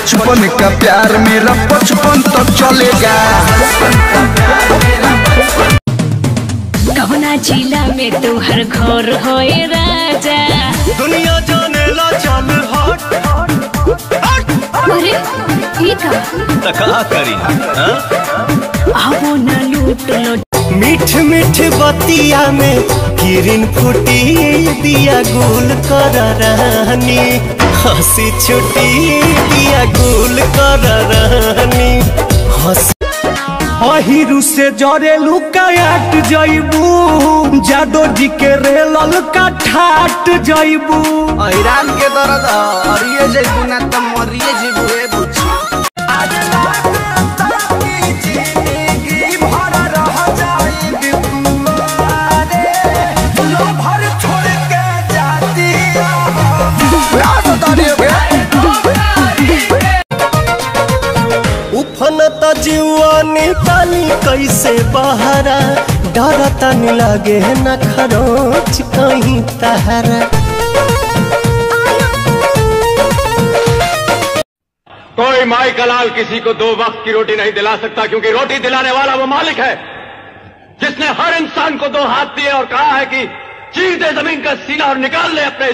बचपन का प्यार मेरा बचपन तो चलेगा। कवना जिला में तुहर घर होए राजा, दुनिया जाने ला चल हट। अरे ये का करी आवो न लूट लो। मीठ मीठ बतिया में किरण फूटी दिया गुल कर रानी, हंसी छुटी दिया गुल कर रानी। अहिरु से जरे लुकाट जइबू, जादो जी के रेलल का ठाट जइबू। ईरान के दर्द हरिए जइबू ना त मरिए जइबू रे बुच्ची। उफनता जीवानी तानी कैसे बहरा, डरता नहीं लगे न खरोच कहीं तहरा। कोई माई का लाल किसी को 2 वक्त की रोटी नहीं दिला सकता, क्योंकि रोटी दिलाने वाला वो मालिक है जिसने हर इंसान को 2 हाथ दिए और कहा है कि चीर दे जमीन का सीना और निकाल ले अपने